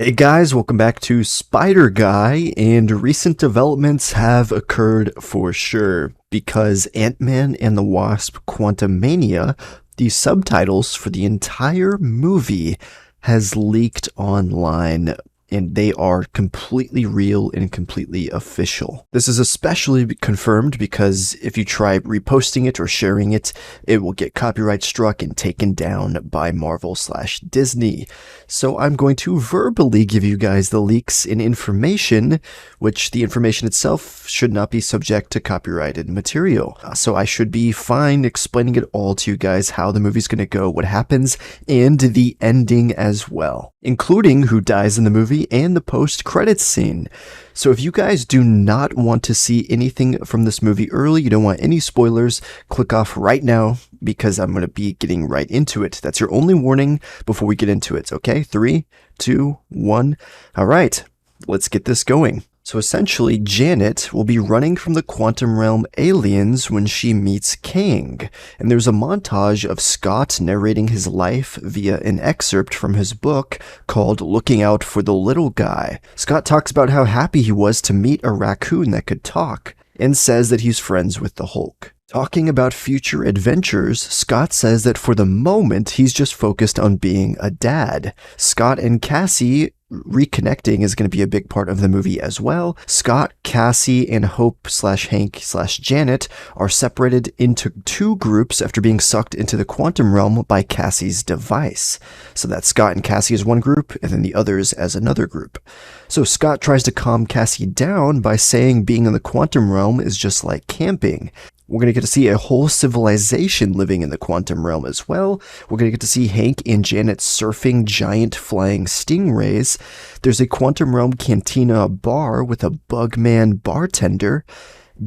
Hey guys, welcome back to Spider Guy, and recent developments have occurred for sure, because Ant-Man and the Wasp Quantumania, the subtitles for the entire movie, has leaked online, and they are completely real and completely official. This is especially confirmed because if you try reposting it or sharing it, it will get copyright struck and taken down by Marvel/Disney. So I'm going to verbally give you guys the leaks and information, which the information itself should not be subject to copyrighted material. So I should be fine explaining it all to you guys, how the movie's going to go, what happens, and the ending as well, including who dies in the movie and the post-credits scene. So if you guys do not want to see anything from this movie early, you don't want any spoilers, click off right now because I'm going to be getting right into it. That's your only warning before we get into it, okay? 3, 2, 1. All right, let's get this going. So essentially, Janet will be running from the quantum realm aliens when she meets Kang, and there's a montage of Scott narrating his life via an excerpt from his book called Looking Out for the Little Guy. Scott talks about how happy he was to meet a raccoon that could talk, and says that he's friends with the Hulk. Talking about future adventures, Scott says that for the moment, he's just focused on being a dad. Scott and Cassie reconnecting is going to be a big part of the movie as well. Scott, Cassie, and Hope/Hank/Janet are separated into two groups after being sucked into the quantum realm by Cassie's device. So that's Scott and Cassie as one group, and then the others as another group. So Scott tries to calm Cassie down by saying being in the quantum realm is just like camping. We're going to get to see a whole civilization living in the quantum realm as well. We're going to get to see Hank and Janet surfing giant flying stingrays. There's a quantum realm cantina bar with a bugman bartender.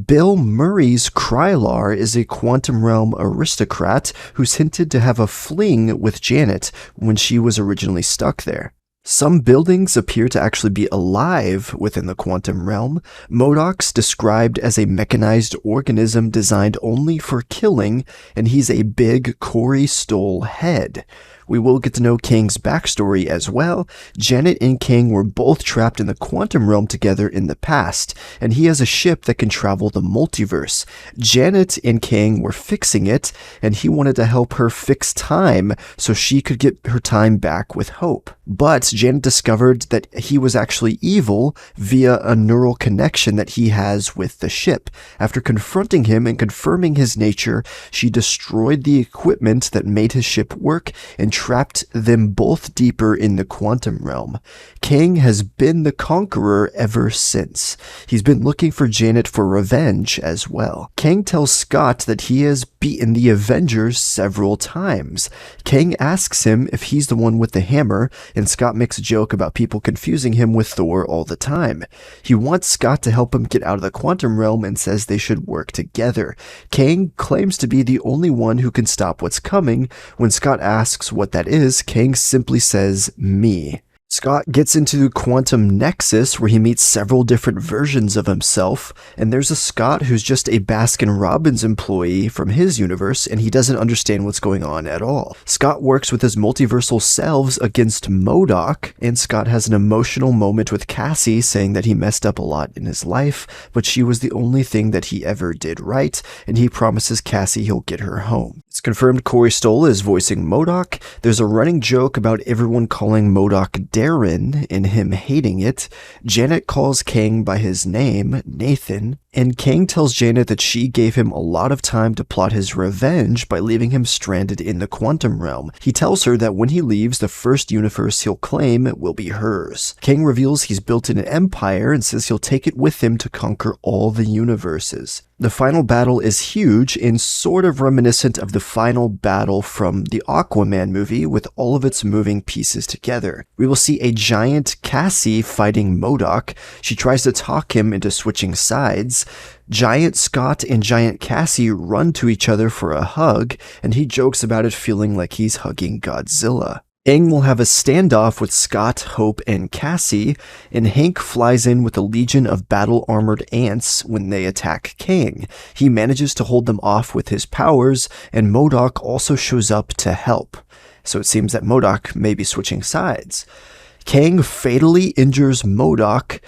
Bill Murray's Krylar is a quantum realm aristocrat who's hinted to have a fling with Janet when she was originally stuck there. Some buildings appear to actually be alive within the quantum realm. MODOK's described as a mechanized organism designed only for killing, and he's a big Corey Stoll head. We will get to know Kang's backstory as well. Janet and Kang were both trapped in the quantum realm together in the past, and he has a ship that can travel the multiverse. Janet and Kang were fixing it, and he wanted to help her fix time so she could get her time back with Hope. But Janet discovered that he was actually evil via a neural connection that he has with the ship. After confronting him and confirming his nature, she destroyed the equipment that made his ship work and trapped them both deeper in the quantum realm. Kang has been the conqueror ever since. He's been looking for Janet for revenge as well. Kang tells Scott that he has beaten the Avengers several times. Kang asks him if he's the one with the hammer, and Scott makes a joke about people confusing him with Thor all the time. He wants Scott to help him get out of the quantum realm and says they should work together. Kang claims to be the only one who can stop what's coming. When Scott asks what that is, Kang simply says, "Me." Scott gets into Quantum Nexus where he meets several different versions of himself, and there's a Scott who's just a Baskin-Robbins employee from his universe, and he doesn't understand what's going on at all. Scott works with his multiversal selves against MODOK, and Scott has an emotional moment with Cassie saying that he messed up a lot in his life, but she was the only thing that he ever did right, and he promises Cassie he'll get her home. It's confirmed Corey Stoll is voicing MODOK. There's a running joke about everyone calling MODOK Darren and him hating it. Janet calls Kang by his name, Nathan, and Kang tells Janet that she gave him a lot of time to plot his revenge by leaving him stranded in the quantum realm. He tells her that when he leaves, the first universe he'll claim will be hers. Kang reveals he's built an empire and says he'll take it with him to conquer all the universes. The final battle is huge and sort of reminiscent of the final battle from the Aquaman movie with all of its moving pieces together. We will see a giant Cassie fighting MODOK. She tries to talk him into switching sides. Giant Scott and Giant Cassie run to each other for a hug, and he jokes about it feeling like he's hugging Godzilla. Aang will have a standoff with Scott, Hope, and Cassie, and Hank flies in with a legion of battle-armored ants when they attack Kang. He manages to hold them off with his powers, and MODOK also shows up to help. So it seems that MODOK may be switching sides. Kang fatally injures MODOK,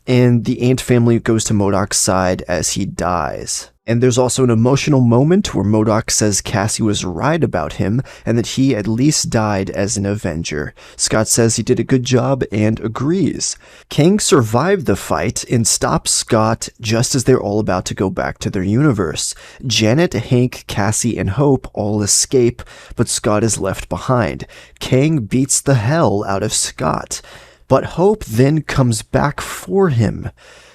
and the Ant family goes to MODOK's side as he dies. And there's also an emotional moment where MODOK says Cassie was right about him and that he at least died as an Avenger. Scott says he did a good job and agrees. Kang survived the fight and stops Scott just as they're all about to go back to their universe. Janet, Hank, Cassie, and Hope all escape, but Scott is left behind. Kang beats the hell out of Scott, but Hope then comes back for him.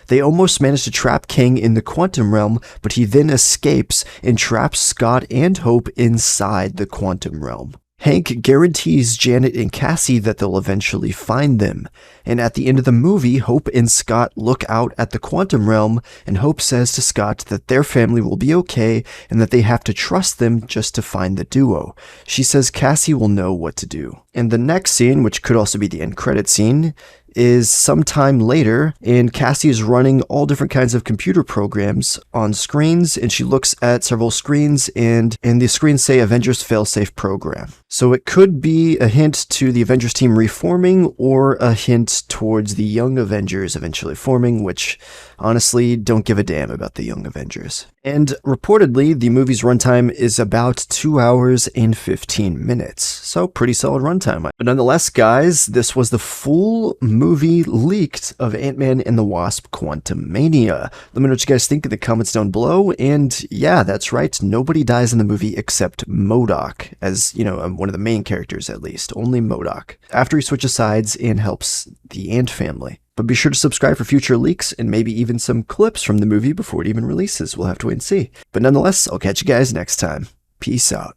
They almost manage to trap Kang in the quantum realm, but he then escapes and traps Scott and Hope inside the quantum realm. Hank guarantees Janet and Cassie that they'll eventually find them. And at the end of the movie, Hope and Scott look out at the quantum realm, and Hope says to Scott that their family will be okay and that they have to trust them just to find the duo. She says Cassie will know what to do. And the next scene, which could also be the end credit scene, is sometime later, and Cassie is running all different kinds of computer programs on screens, and she looks at several screens, and the screens say Avengers Failsafe Program. So it could be a hint to the Avengers team reforming, or a hint towards the Young Avengers eventually forming, which honestly don't give a damn about the Young Avengers. And reportedly, the movie's runtime is about 2 hours and 15 minutes. So pretty solid runtime. But nonetheless, guys, this was the full movie leaked of Ant-Man and the Wasp Quantumania. Let me know what you guys think in the comments down below. And yeah, that's right, nobody dies in the movie except MODOK, as, you know, one of the main characters at least. Only MODOK. After he switches sides and helps the Ant family. But be sure to subscribe for future leaks and maybe even some clips from the movie before it even releases. We'll have to wait and see. But nonetheless, I'll catch you guys next time. Peace out.